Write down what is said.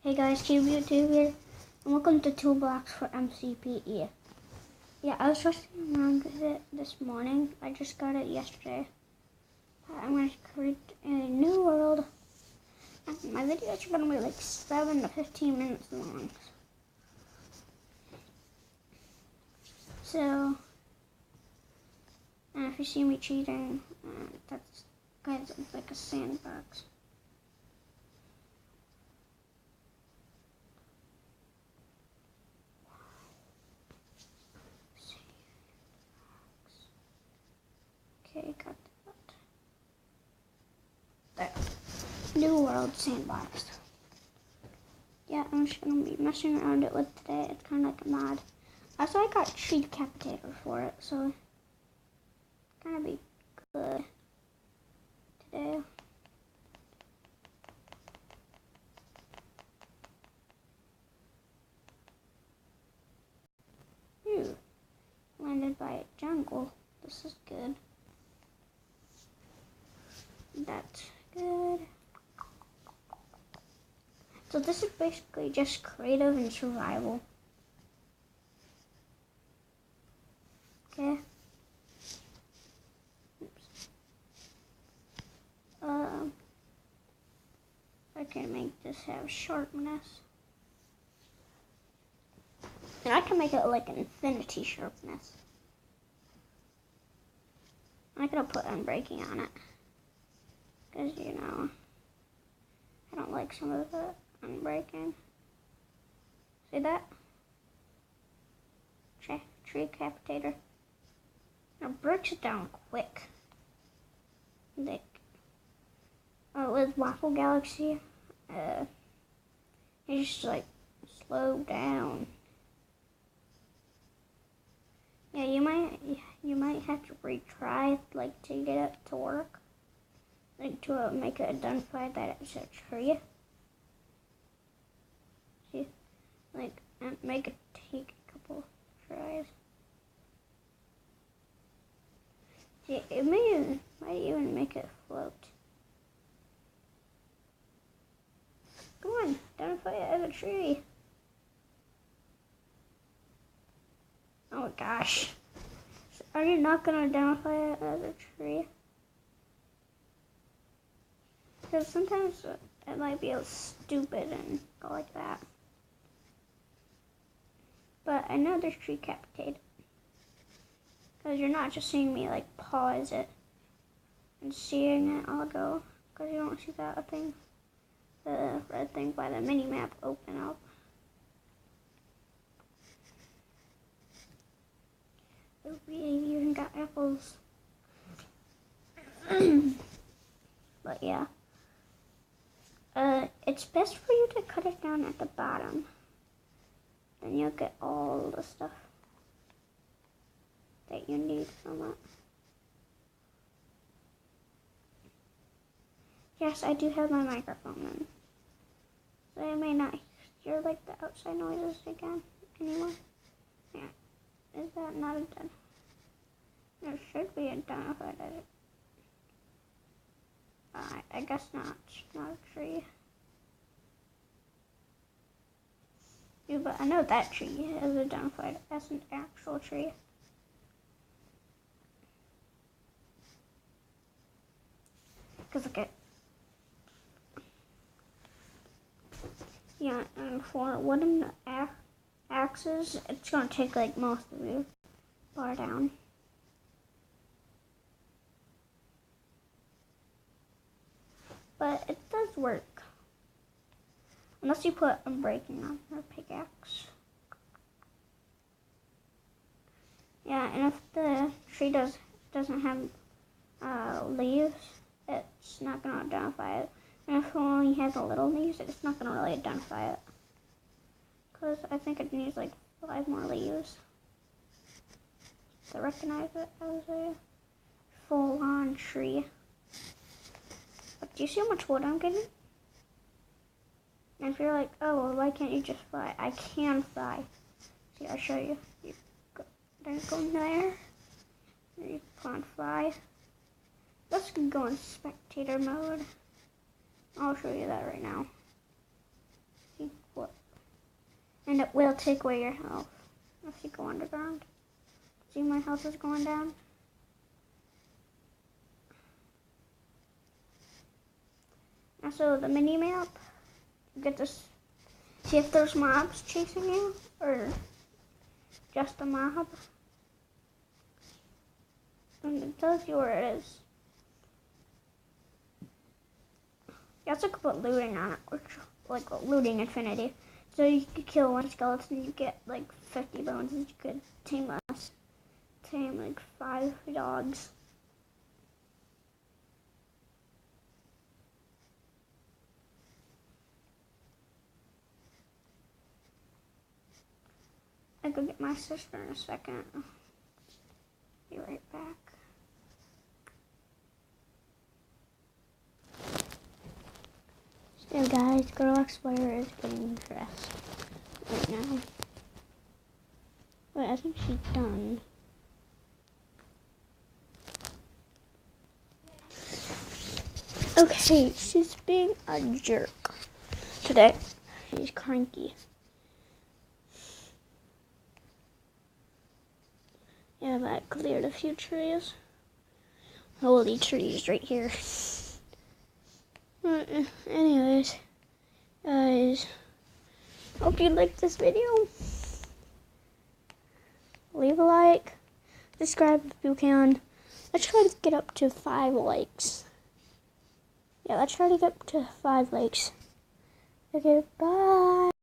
Hey guys, YouTube here, and welcome to ToolBox for mcpe. Yeah, I was rushing around with it this morning. I just got it yesterday. I'm going to create a new world. And my videos are going to be like 7 to 15 minutes long. So, and if you see me cheating, that's guys, it's like a sandbox. Okay, got that. There. New world sandbox. Yeah, I'm just gonna be messing around it with today. It's kind of like a mod. Also, I got tree decapitator for it, so it's gonna be good today. Ooh, landed by a jungle. This is good. That's good. So this is basically just creative and survival. Okay. Oops. I can make this have sharpness. And I can make it like an infinity sharpness. I'm gonna put unbreaking on it. Because, you know, I don't like some of the unbreaking. See that? Tree decapitator. It breaks it down quick. Like, with Waffle Galaxy, it just like slow down. Yeah, you might have to retry like to get it to work. Like to make it identify that it's a tree. See, like make it take a couple tries. See, it might even make it float. Come on, identify it as a tree. Oh my gosh. Are you not gonna identify it as a tree? Because sometimes it might be stupid and go like that. But I know there's tree decapitated. Because you're not just seeing me like pause it and seeing it all go. Because you don't see that thing, the red thing by the mini map open up. We even got apples. But yeah. It's best for you to cut it down at the bottom. Then you'll get all the stuff that you need from it. Yes, I do have my microphone in. So I may not hear like the outside noises again anymore. Yeah. Is that not identified? It should be identified as it. I guess not. It's not a tree. Yeah, but I know that tree is identified as an actual tree. Because look at. Yeah, and for wooden axes, it's going to take like most of you bar down. But it does work. Unless you put unbreaking on your pickaxe. Yeah, and if the tree doesn't have leaves, it's not going to identify it. And if it only has a little leaves, it's not going to really identify it. Because I think it needs like 5 more leaves to recognize it as a full-on tree. But do you see how much wood I'm getting? And if you're like, oh, well, why can't you just fly? I can fly. See, I'll show you. You go there. You can't fly. Let's go in spectator mode. I'll show you that right now. See? And it will take away your health if you go underground. See, my health is going down. Also, the mini map, you get this. See if there's mobs chasing you or just a mob. And it tells you where it is. You also could put looting on it, which like looting infinity. So you could kill one skeleton, and you get like 50 bones, and you could tame like 5 dogs. I go get my sister in a second. Be right back. So guys, Girl Explorer is getting dressed right now. Wait, I think she's done. Okay, she's being a jerk today. She's cranky. Yeah, that cleared a few trees. Holy trees right here. Anyways, guys, hope you liked this video. Leave a like, subscribe if you can. Let's try to get up to 5 likes. Yeah, let's try to get up to 5 likes. Okay, bye.